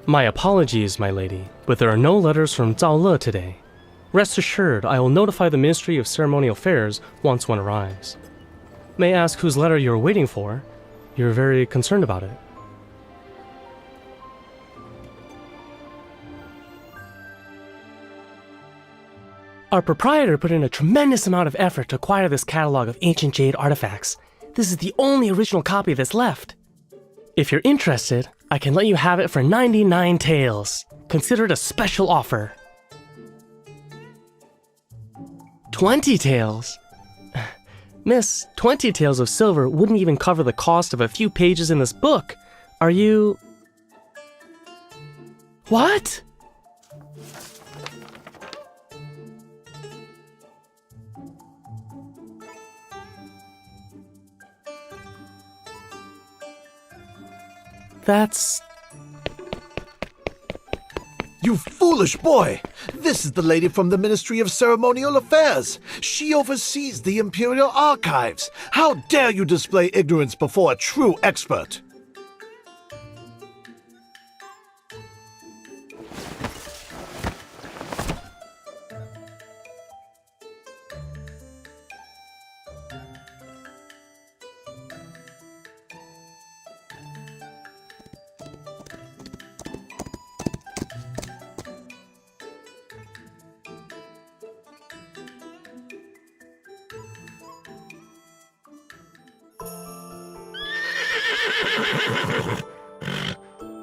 My apologies, my lady, but there are no letters from Zhao Le today. Rest assured, I will notify the Ministry of Ceremonial Affairs once one arrives. May I ask whose letter you're waiting for? You're very concerned about it. Our proprietor put in a tremendous amount of effort to acquire this catalog of ancient jade artifacts. This is the only original copy that's left. If you're interested, I can let you have it for 99 taels. Consider it a special offer. 20 taels? Miss, 20 taels of silver wouldn't even cover the cost of a few pages in this book. Are you... What? That's... You foolish boy! This is the lady from the Ministry of Ceremonial Affairs. She oversees the Imperial Archives. How dare you display ignorance before a true expert?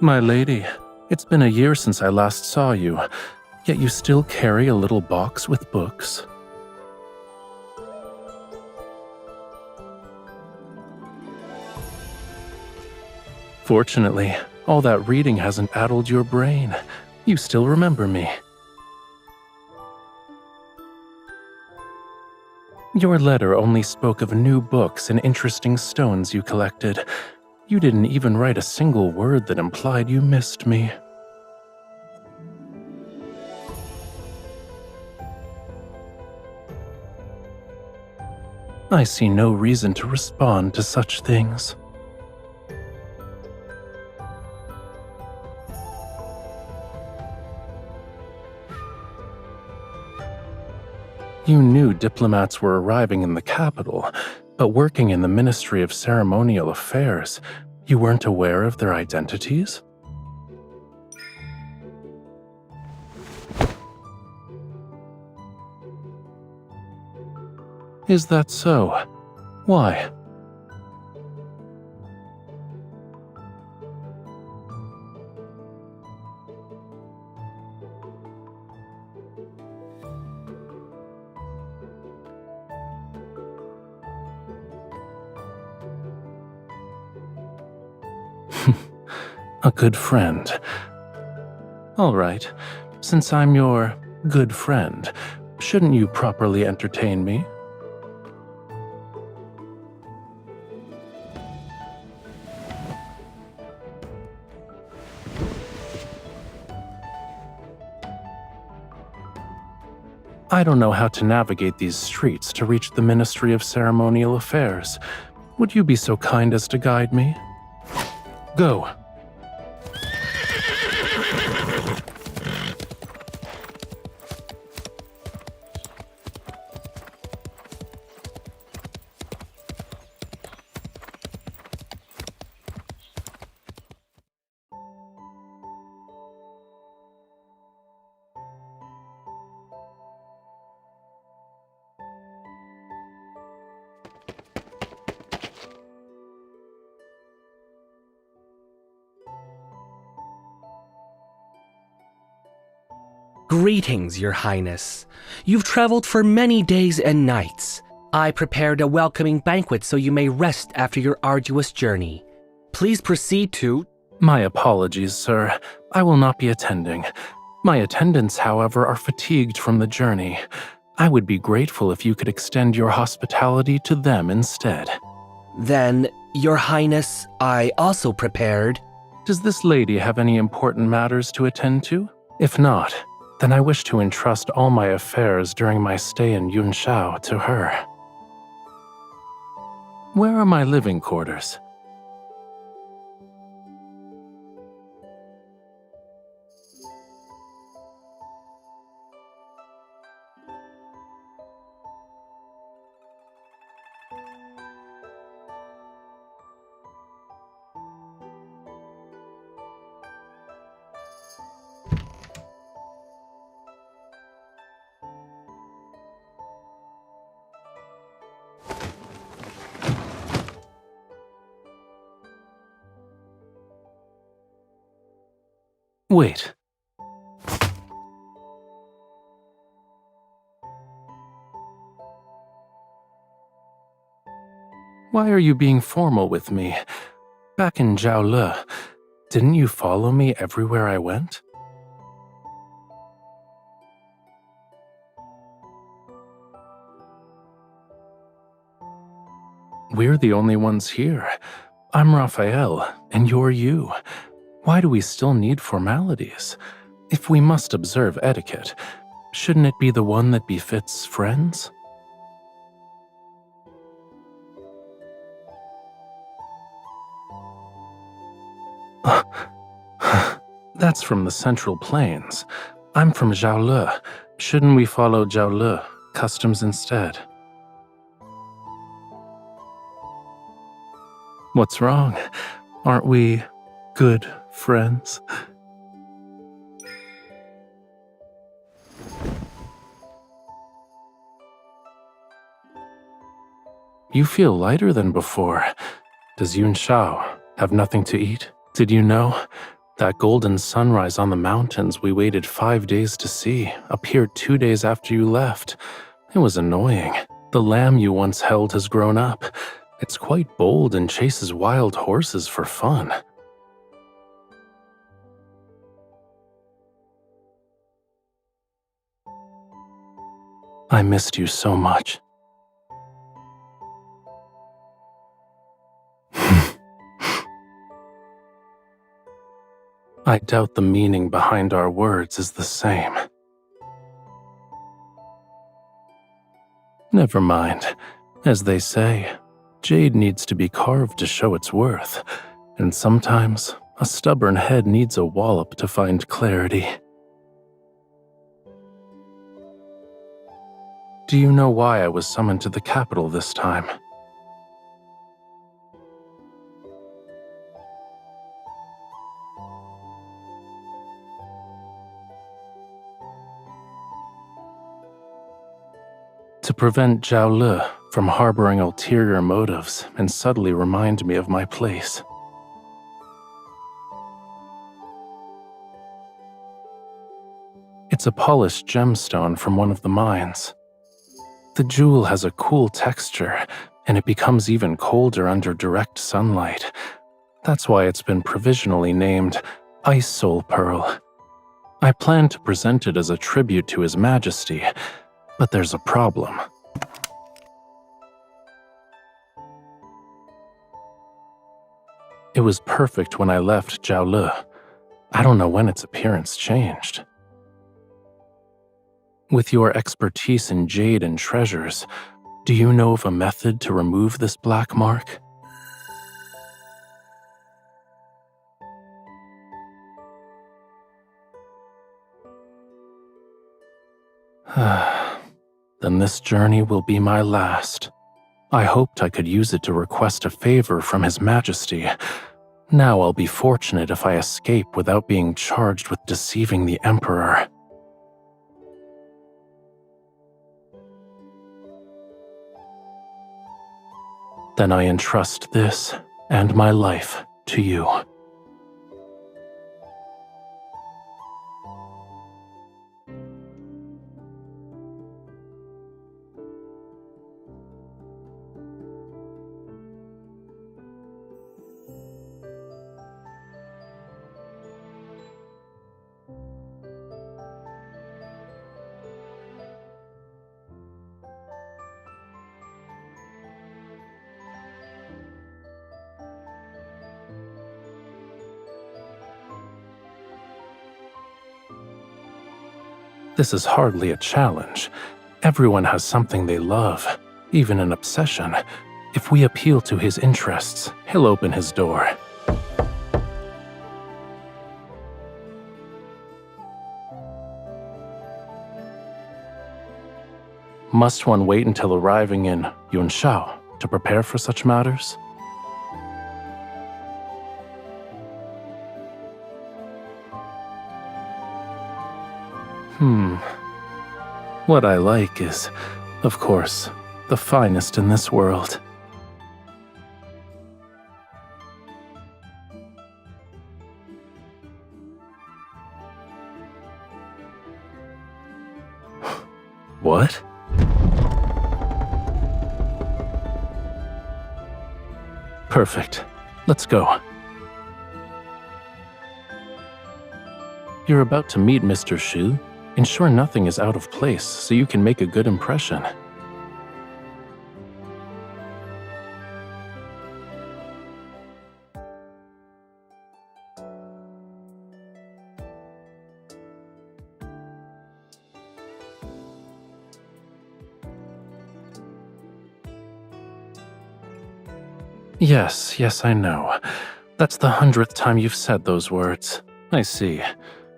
My lady, it's been a year since I last saw you, yet you still carry a little box with books. Fortunately, all that reading hasn't addled your brain. You still remember me. Your letter only spoke of new books and interesting stones you collected. You didn't even write a single word that implied you missed me. I see no reason to respond to such things. You knew diplomats were arriving in the capital, but working in the Ministry of Ceremonial Affairs, you weren't aware of their identities? Is that so? Why? A good friend. All right, since I'm your good friend, shouldn't you properly entertain me? I don't know how to navigate these streets to reach the Ministry of Ceremonial Affairs. Would you be so kind as to guide me? Go. Greetings, Your Highness. You've traveled for many days and nights. I prepared a welcoming banquet so you may rest after your arduous journey. Please proceed to... My apologies, sir. I will not be attending. My attendants, however, are fatigued from the journey. I would be grateful if you could extend your hospitality to them instead. Then, Your Highness, I also prepared... Does this lady have any important matters to attend to? If not, then I wish to entrust all my affairs during my stay in Yunshao to her. Where are my living quarters? Wait. Why are you being formal with me? Back in Jiaole, didn't you follow me everywhere I went? We're the only ones here. I'm Raphael, and you're you. Why do we still need formalities? If we must observe etiquette, shouldn't it be the one that befits friends? That's from the Central Plains. I'm from Jiaole. Shouldn't we follow Jiaole customs instead? What's wrong? Aren't we good friends? You feel lighter than before. Does Yun Shao have nothing to eat? Did you know? That golden sunrise on the mountains we waited 5 days to see appeared 2 days after you left. It was annoying. The lamb you once held has grown up. It's quite bold and chases wild horses for fun. I missed you so much. I doubt the meaning behind our words is the same. Never mind. As they say, jade needs to be carved to show its worth, and sometimes a stubborn head needs a wallop to find clarity. Do you know why I was summoned to the capital this time? To prevent Jiaole from harboring ulterior motives and subtly remind me of my place. It's a polished gemstone from one of the mines. The jewel has a cool texture, and it becomes even colder under direct sunlight. That's why it's been provisionally named Ice Soul Pearl. I plan to present it as a tribute to His Majesty, but there's a problem. It was perfect when I left Jiaole. I don't know when its appearance changed. With your expertise in jade and treasures, do you know of a method to remove this black mark? Then this journey will be my last. I hoped I could use it to request a favor from His Majesty. Now I'll be fortunate if I escape without being charged with deceiving the Emperor. Then I entrust this and my life to you. This is hardly a challenge. Everyone has something they love, even an obsession. If we appeal to his interests, he'll open his door. Must one wait until arriving in Yunshao to prepare for such matters? What I like is, of course, the finest in this world. What? Perfect. Let's go. You're about to meet Mr. Shu. Ensure nothing is out of place so you can make a good impression. Yes, I know. That's the 100th time you've said those words. I see.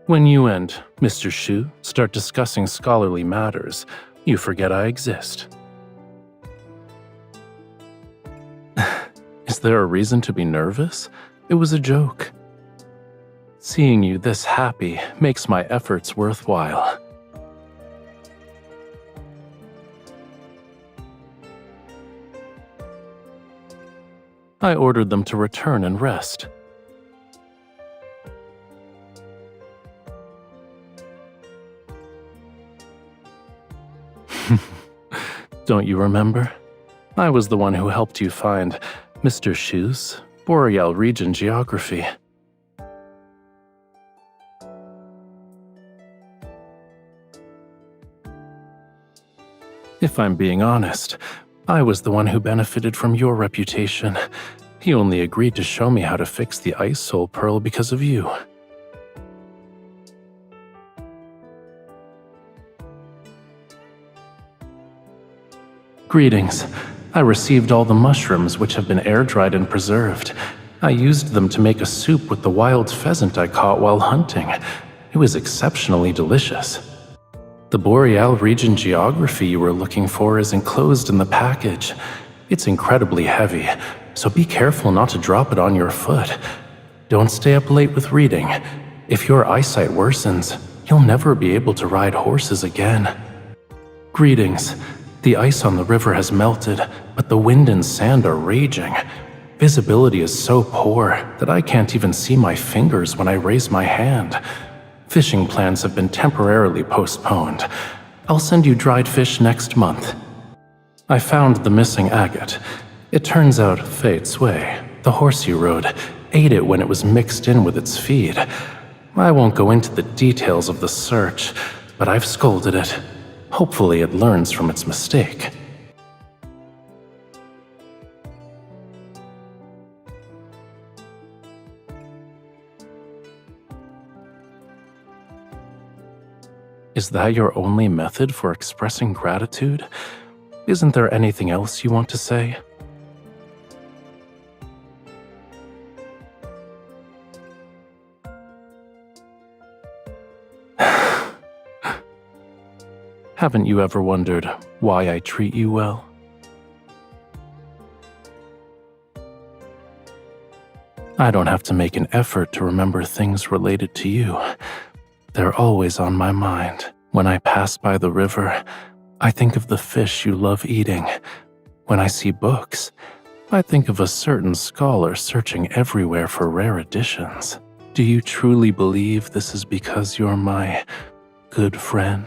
When you and Mr. Shu start discussing scholarly matters, you forget I exist. Is there a reason to be nervous? It was a joke. Seeing you this happy makes my efforts worthwhile. I ordered them to return and rest. Don't you remember? I was the one who helped you find Mr. Shu's Boreal region geography. If I'm being honest, I was the one who benefited from your reputation. He only agreed to show me how to fix the Ice Soul Pearl because of you. Greetings. I received all the mushrooms which have been air-dried and preserved. I used them to make a soup with the wild pheasant I caught while hunting. It was exceptionally delicious. The Boreal region geography you were looking for is enclosed in the package. It's incredibly heavy, so be careful not to drop it on your foot. Don't stay up late with reading. If your eyesight worsens, you'll never be able to ride horses again. Greetings. The ice on the river has melted, but the wind and sand are raging. Visibility is so poor that I can't even see my fingers when I raise my hand. Fishing plans have been temporarily postponed. I'll send you dried fish next month. I found the missing agate. It turns out Fei Cui, the horse you rode, ate it when it was mixed in with its feed. I won't go into the details of the search, but I've scolded it. Hopefully it learns from its mistake. Is that your only method for expressing gratitude? Isn't there anything else you want to say? Haven't you ever wondered why I treat you well? I don't have to make an effort to remember things related to you. They're always on my mind. When I pass by the river, I think of the fish you love eating. When I see books, I think of a certain scholar searching everywhere for rare editions. Do you truly believe this is because you're my good friend?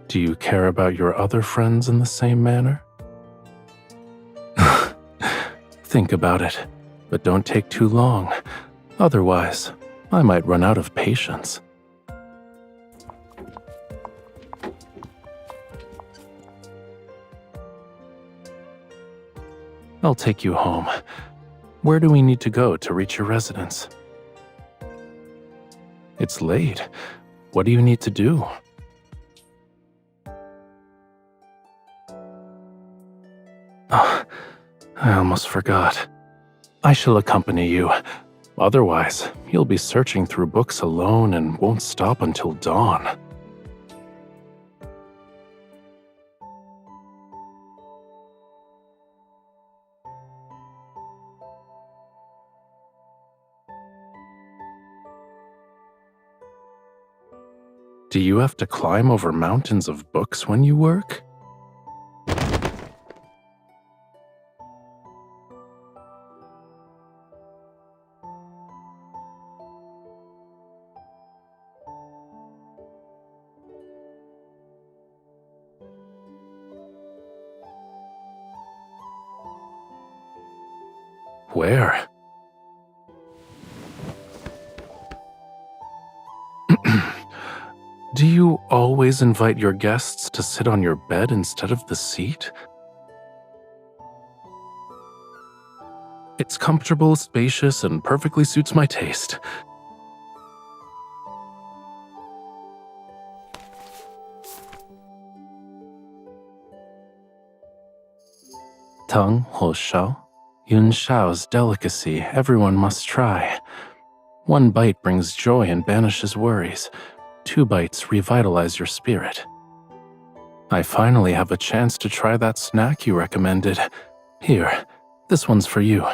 Do you care about your other friends in the same manner? Think about it, but don't take too long. Otherwise, I might run out of patience. I'll take you home. Where do we need to go to reach your residence? It's late. What do you need to do? Oh, I almost forgot. I shall accompany you. Otherwise, you'll be searching through books alone and won't stop until dawn. Do you have to climb over mountains of books when you work? Where? Do you always invite your guests to sit on your bed instead of the seat? It's comfortable, spacious, and perfectly suits my taste. Tongue Ho Shao, Yun Shao's delicacy everyone must try. 1 bite brings joy and banishes worries. 2 bites revitalize your spirit. I finally have a chance to try that snack you recommended. Here, this one's for you.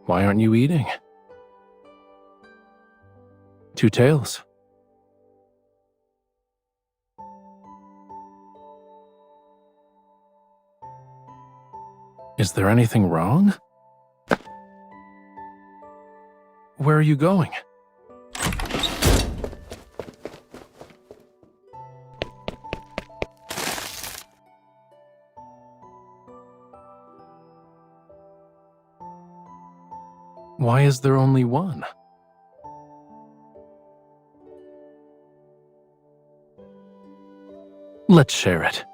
Why aren't you eating? 2 tails. Is there anything wrong? Where are you going? Why is there only one? Let's share it.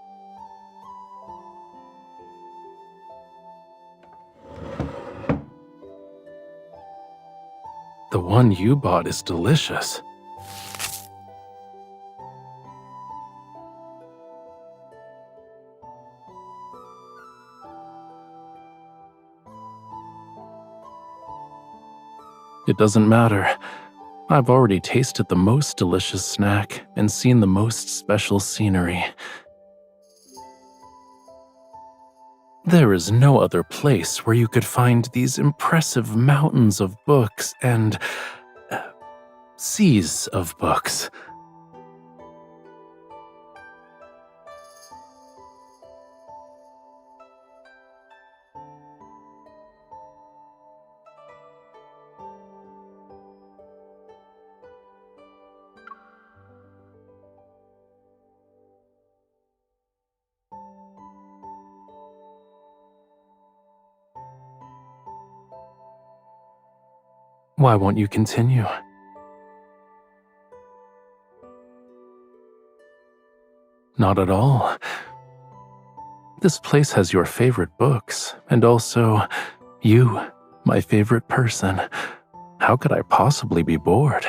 The one you bought is delicious. It doesn't matter. I've already tasted the most delicious snack and seen the most special scenery. There is no other place where you could find these impressive mountains of books and seas of books. Why won't you continue? Not at all. This place has your favorite books, and also you, my favorite person. How could I possibly be bored?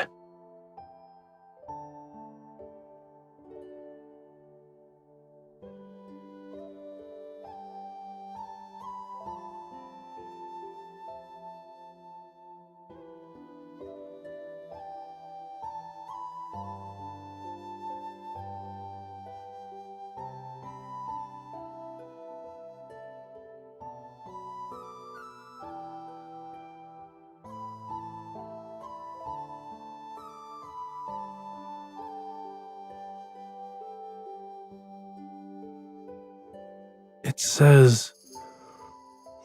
It says,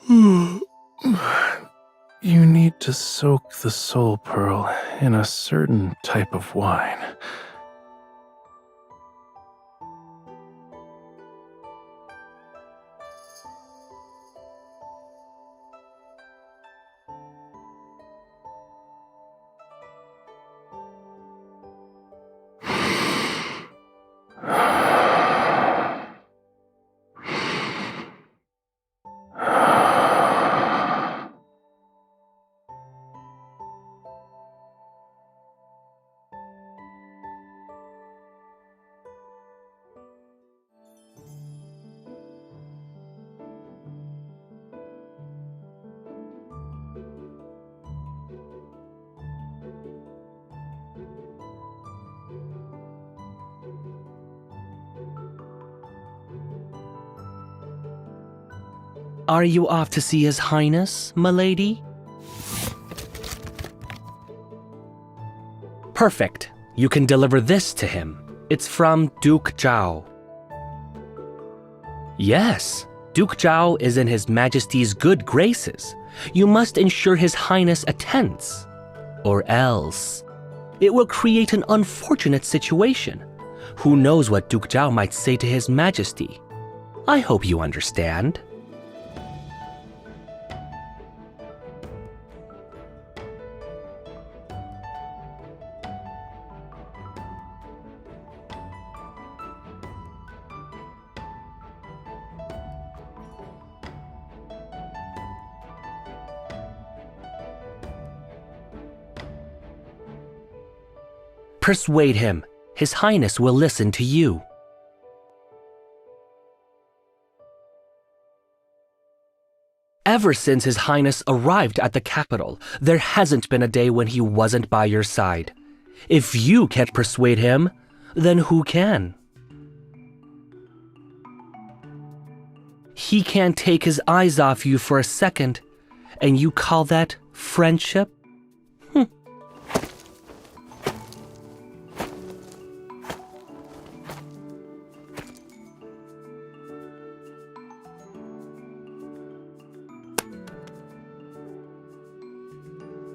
you need to soak the soul pearl in a certain type of wine. Are you off to see His Highness, my lady? Perfect. You can deliver this to him. It's from Duke Zhao. Yes, Duke Zhao is in His Majesty's good graces. You must ensure His Highness attends. Or else, it will create an unfortunate situation. Who knows what Duke Zhao might say to His Majesty? I hope you understand. Persuade him. His Highness will listen to you. Ever since His Highness arrived at the capital, there hasn't been a day when he wasn't by your side. If you can't persuade him, then who can? He can't take his eyes off you for a second, and you call that friendship?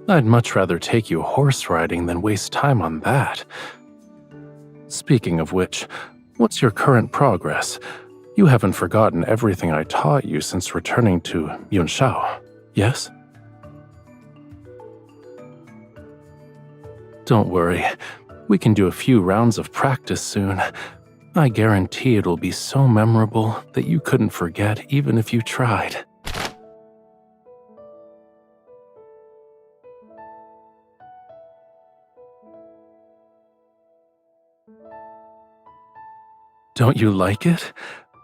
I'd much rather take you horse riding than waste time on that. Speaking of which, what's your current progress? You haven't forgotten everything I taught you since returning to Yunshao, yes? Don't worry, we can do a few rounds of practice soon. I guarantee it'll be so memorable that you couldn't forget even if you tried. Don't you like it?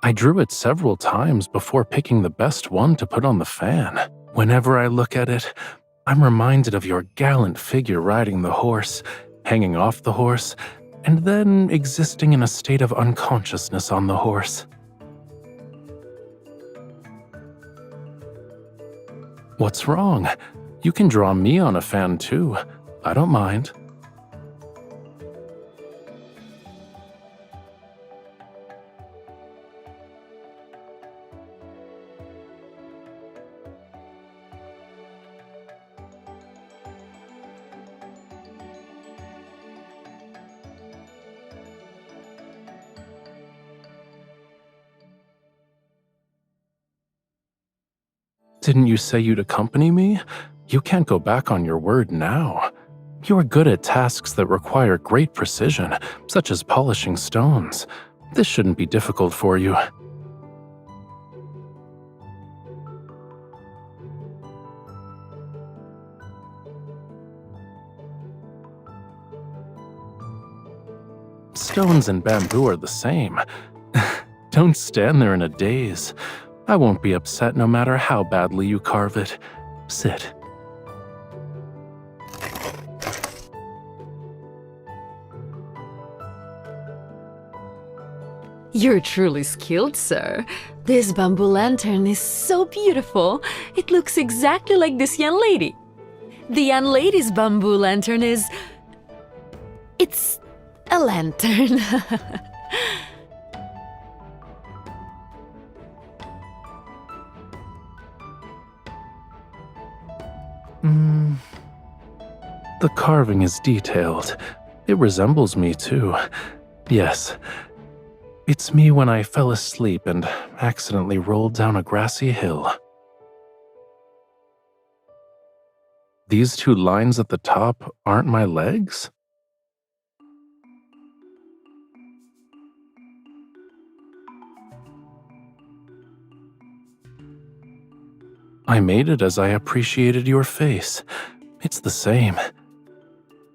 I drew it several times before picking the best one to put on the fan. Whenever I look at it, I'm reminded of your gallant figure riding the horse, hanging off the horse, and then existing in a state of unconsciousness on the horse. What's wrong? You can draw me on a fan too. I don't mind. Didn't you say you'd accompany me? You can't go back on your word now. You're good at tasks that require great precision, such as polishing stones. This shouldn't be difficult for you. Stones and bamboo are the same. Don't stand there in a daze. I won't be upset no matter how badly you carve it. Sit. You're truly skilled, sir. This bamboo lantern is so beautiful. It looks exactly like this young lady. The young lady's bamboo lantern is... It's a lantern. The carving is detailed. It resembles me too. Yes. It's me when I fell asleep and accidentally rolled down a grassy hill. These two lines at the top aren't my legs? I made it as I appreciated your face. It's the same.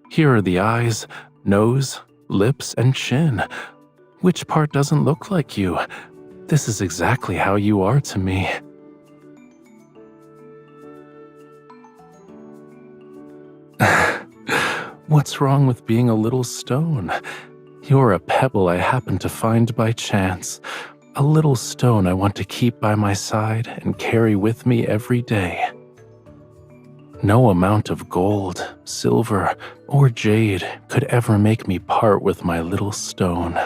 Here are the eyes, nose, lips, and chin. Which part doesn't look like you? This is exactly how you are to me. What's wrong with being a little stone? You're a pebble I happened to find by chance. A little stone I want to keep by my side and carry with me every day. No amount of gold, silver, or jade could ever make me part with my little stone.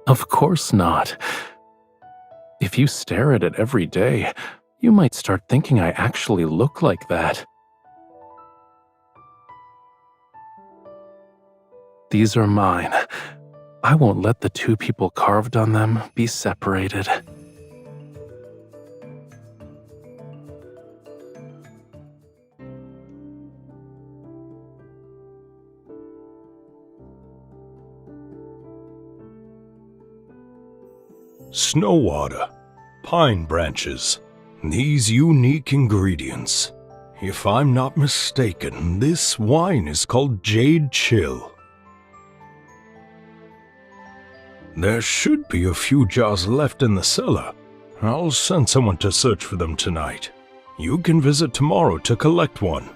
Of course not. If you stare at it every day, you might start thinking I actually look like that. These are mine. I won't let the two people carved on them be separated. Snow water, pine branches, these unique ingredients. If I'm not mistaken, this wine is called Jade Chill. There should be a few jars left in the cellar. I'll send someone to search for them tonight. You can visit tomorrow to collect one.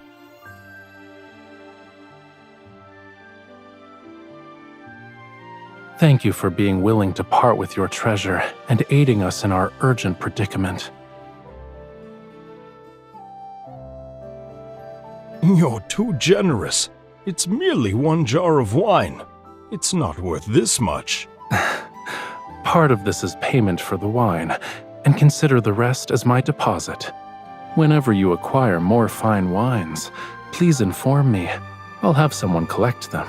Thank you for being willing to part with your treasure and aiding us in our urgent predicament. You're too generous. It's merely one jar of wine. It's not worth this much. Part of this is payment for the wine, and consider the rest as my deposit. Whenever you acquire more fine wines, please inform me. I'll have someone collect them.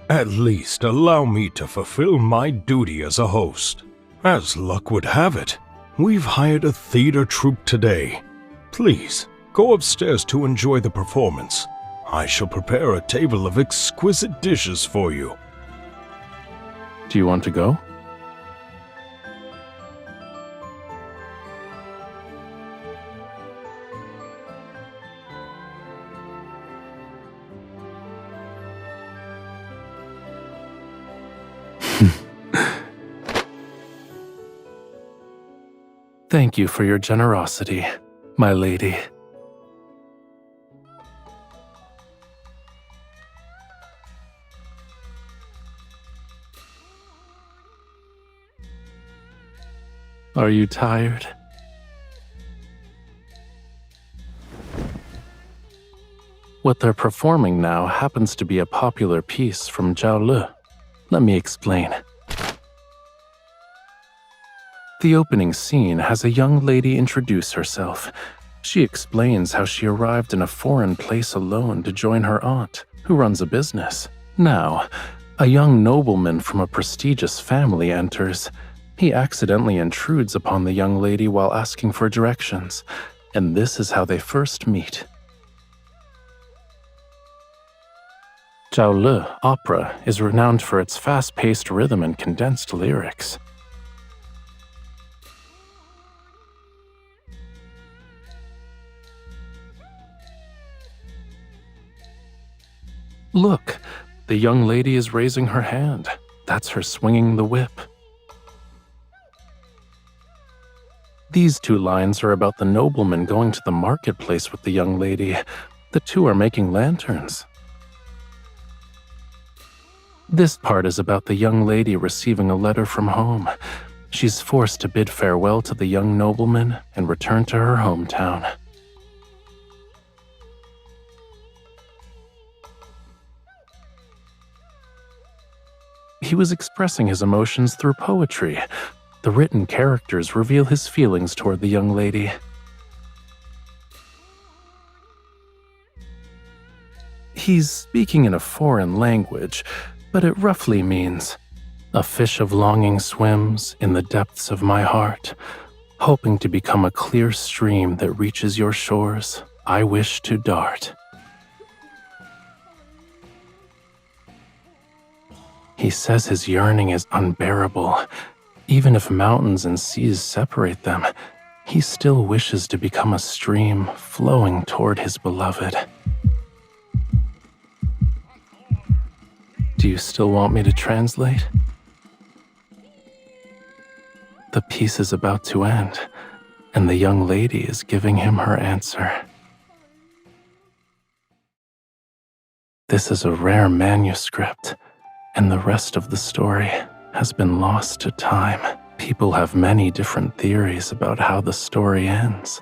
At least allow me to fulfill my duty as a host. As luck would have it, we've hired a theater troupe today. Please, go upstairs to enjoy the performance. I shall prepare a table of exquisite dishes for you. Do you want to go? Thank you for your generosity, my lady. Are you tired? What they're performing now happens to be a popular piece from Zhao Le. Let me explain. The opening scene has a young lady introduce herself. She explains how she arrived in a foreign place alone to join her aunt, who runs a business. Now, a young nobleman from a prestigious family enters. He accidentally intrudes upon the young lady while asking for directions, and this is how they first meet. Zhao Le opera is renowned for its fast-paced rhythm and condensed lyrics. Look, the young lady is raising her hand. That's her swinging the whip. These two lines are about the nobleman going to the marketplace with the young lady. The two are making lanterns. This part is about the young lady receiving a letter from home. She's forced to bid farewell to the young nobleman and return to her hometown. He was expressing his emotions through poetry. The written characters reveal his feelings toward the young lady. He's speaking in a foreign language, but it roughly means, "A fish of longing swims in the depths of my heart, hoping to become a clear stream that reaches your shores. I wish to dart." He says his yearning is unbearable. Even if mountains and seas separate them, he still wishes to become a stream flowing toward his beloved. Do you still want me to translate? The piece is about to end, and the young lady is giving him her answer. This is a rare manuscript, and the rest of the story has been lost to time. People have many different theories about how the story ends.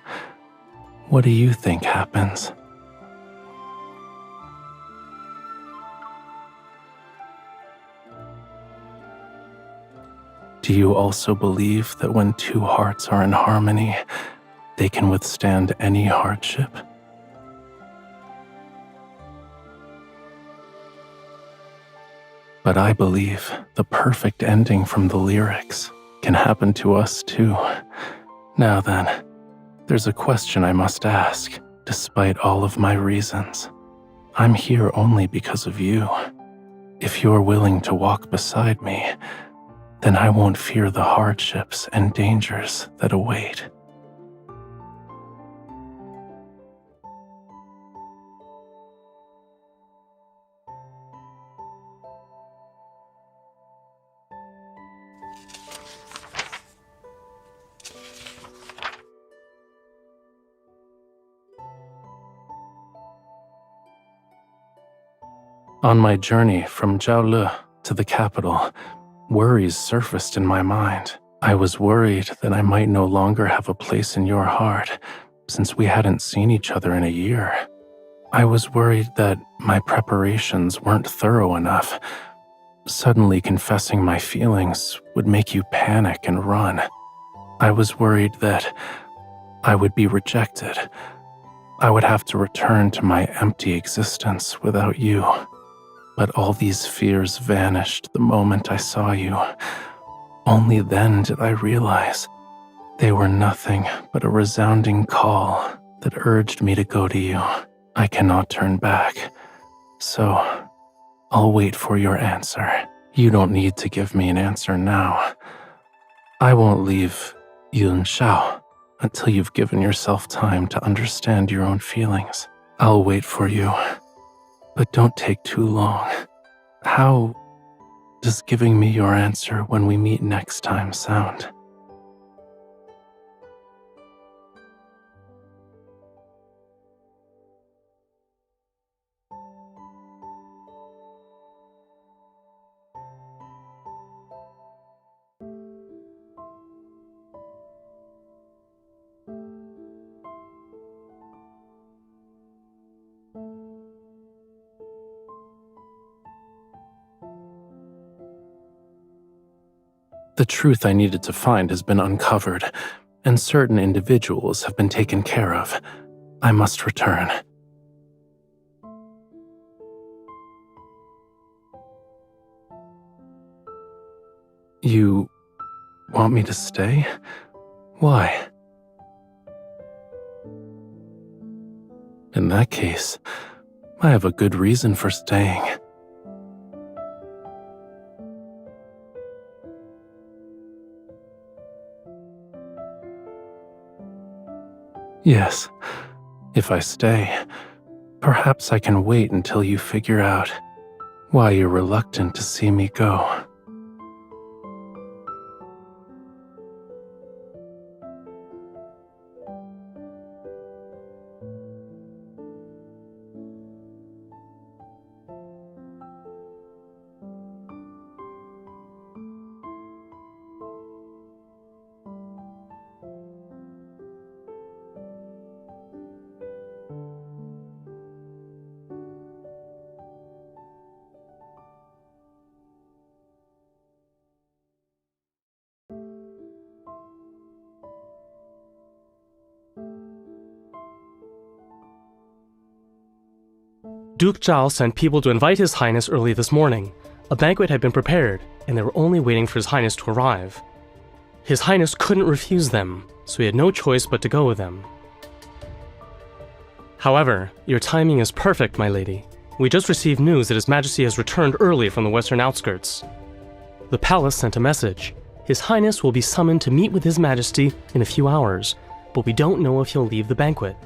What do you think happens? Do you also believe that when two hearts are in harmony, they can withstand any hardship? But I believe the perfect ending from the lyrics can happen to us too. Now then, there's a question I must ask, despite all of my reasons. I'm here only because of you. If you're willing to walk beside me, then I won't fear the hardships and dangers that await. On my journey from Jiaole to the capital, worries surfaced in my mind. I was worried that I might no longer have a place in your heart, since we hadn't seen each other in a year. I was worried that my preparations weren't thorough enough. Suddenly confessing my feelings would make you panic and run. I was worried that I would be rejected. I would have to return to my empty existence without you. But all these fears vanished the moment I saw you. Only then did I realize they were nothing but a resounding call that urged me to go to you. I cannot turn back, so I'll wait for your answer. You don't need to give me an answer now. I won't leave Yun Shao until you've given yourself time to understand your own feelings. I'll wait for you. But don't take too long. How does giving me your answer when we meet next time sound? The truth I needed to find has been uncovered, and certain individuals have been taken care of. I must return. You want me to stay? Why? In that case, I have a good reason for staying. Yes, if I stay, perhaps I can wait until you figure out why you're reluctant to see me go. Duke Zhao sent people to invite His Highness early this morning. A banquet had been prepared, and they were only waiting for His Highness to arrive. His Highness couldn't refuse them, so he had no choice but to go with them. However, your timing is perfect, my lady. We just received news that His Majesty has returned early from the western outskirts. The palace sent a message. His Highness will be summoned to meet with His Majesty in a few hours, but we don't know if he'll leave the banquet.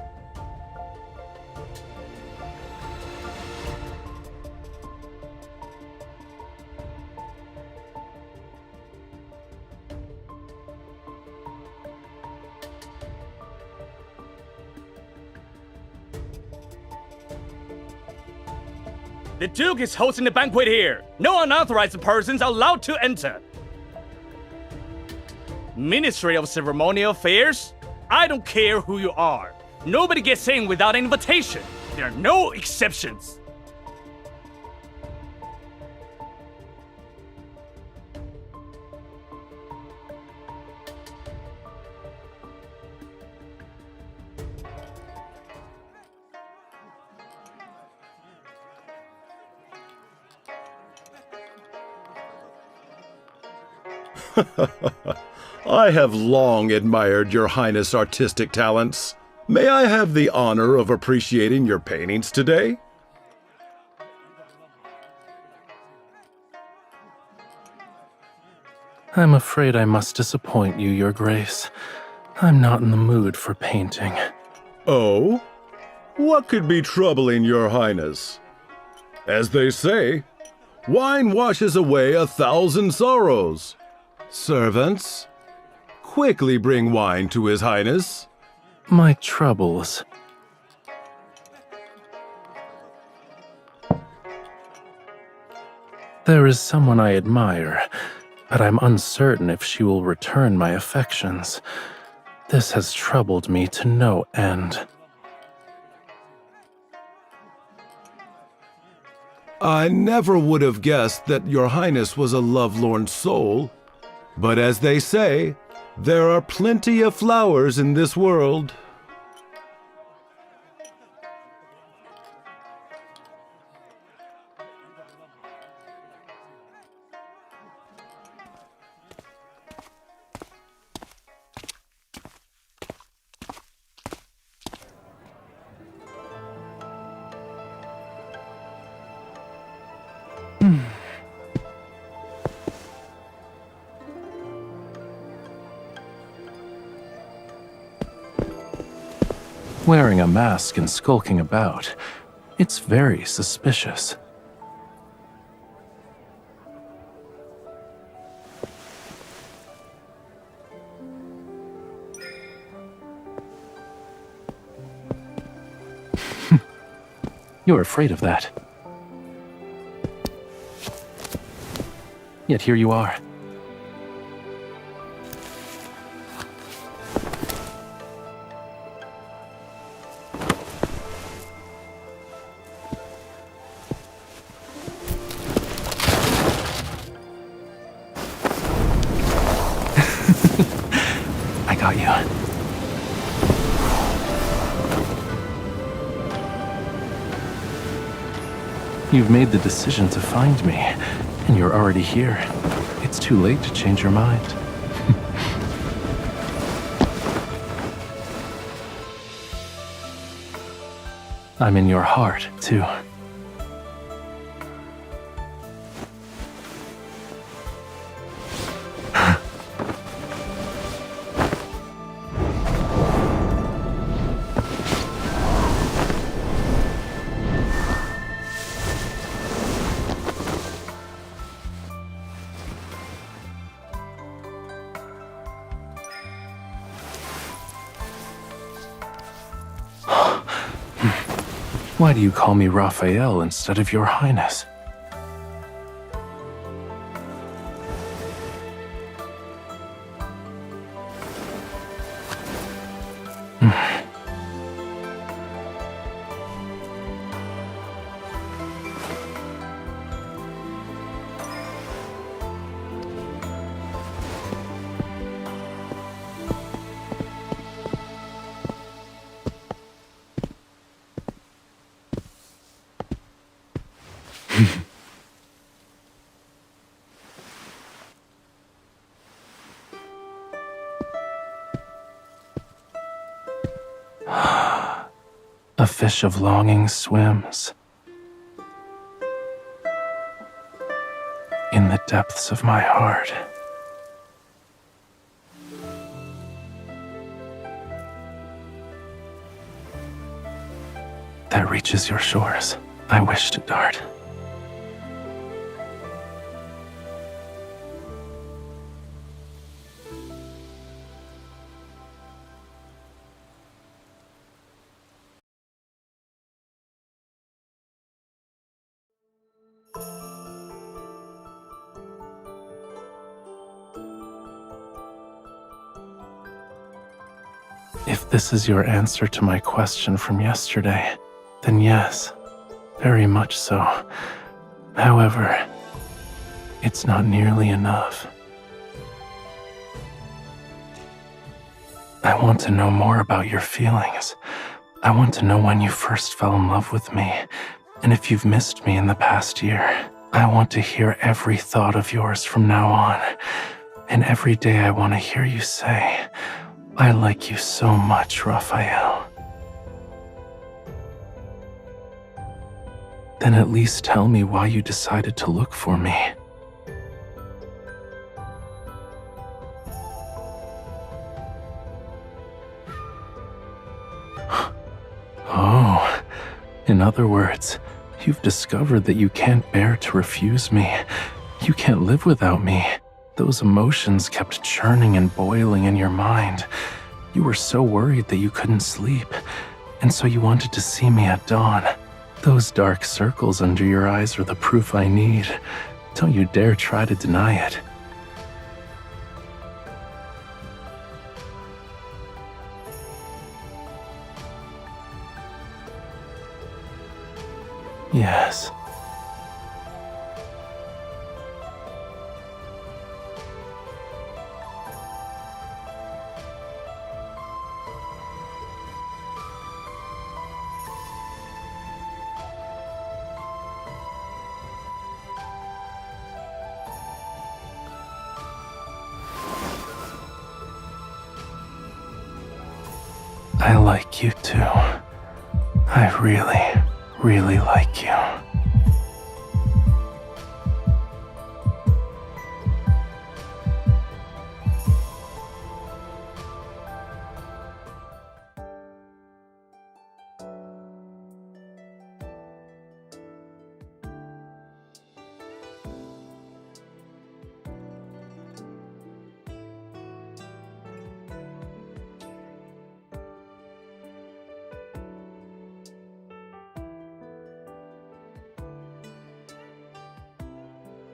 The Duke is hosting the banquet here. No unauthorized persons are allowed to enter. Ministry of Ceremonial Affairs? I don't care who you are. Nobody gets in without an invitation. There are no exceptions. I have long admired your Highness' artistic talents. May I have the honor of appreciating your paintings today? I'm afraid I must disappoint you, Your Grace. I'm not in the mood for painting. Oh? What could be troubling your Highness? As they say, wine washes away 1,000 sorrows. Servants, quickly bring wine to His Highness. My troubles. There is someone I admire, but I'm uncertain if she will return my affections. This has troubled me to no end. I never would have guessed that your Highness was a lovelorn soul. But as they say, there are plenty of flowers in this world. Wearing a mask and skulking about, it's very suspicious. You're afraid of that. Yet here you are. I got you. You've made the decision to find me, and you're already here. It's too late to change your mind. I'm in your heart, too. Why do you call me Raphael instead of Your Highness? A fish of longing swims in the depths of my heart. That reaches your shores. I wish to dart. If this is your answer to my question from yesterday, then yes, very much so. However, it's not nearly enough. I want to know more about your feelings. I want to know when you first fell in love with me, and if you've missed me in the past year. I want to hear every thought of yours from now on, and every day I want to hear you say, I like you so much, Raphael. Then at least tell me why you decided to look for me. Oh, in other words, you've discovered that you can't bear to refuse me. You can't live without me. Those emotions kept churning and boiling in your mind. You were so worried that you couldn't sleep, and so you wanted to see me at dawn. Those dark circles under your eyes are the proof I need. Don't you dare try to deny it. Yes. I like you too. I really, really like you.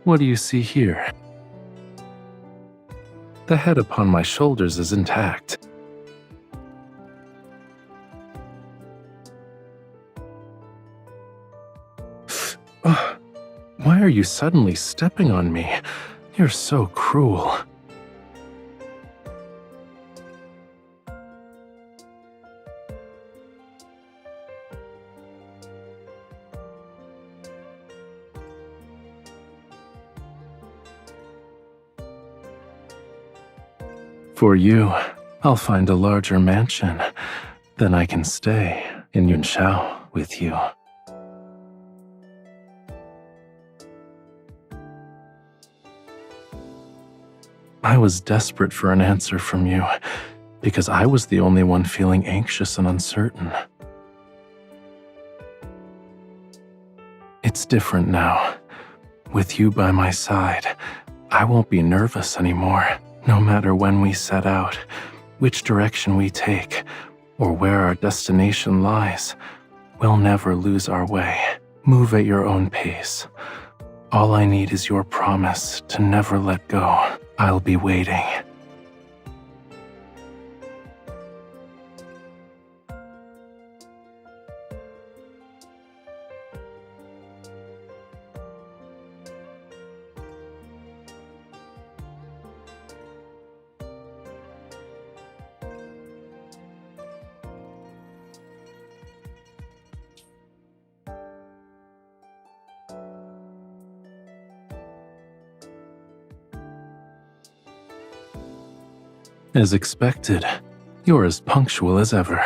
What do you see here? The head upon my shoulders is intact. Why are you suddenly stepping on me? You're so cruel. For you, I'll find a larger mansion. Then I can stay in Yunshao with you. I was desperate for an answer from you, because I was the only one feeling anxious and uncertain. It's different now. With you by my side, I won't be nervous anymore. No matter when we set out, which direction we take, or where our destination lies, we'll never lose our way. Move at your own pace. All I need is your promise to never let go. I'll be waiting. As expected, you're as punctual as ever.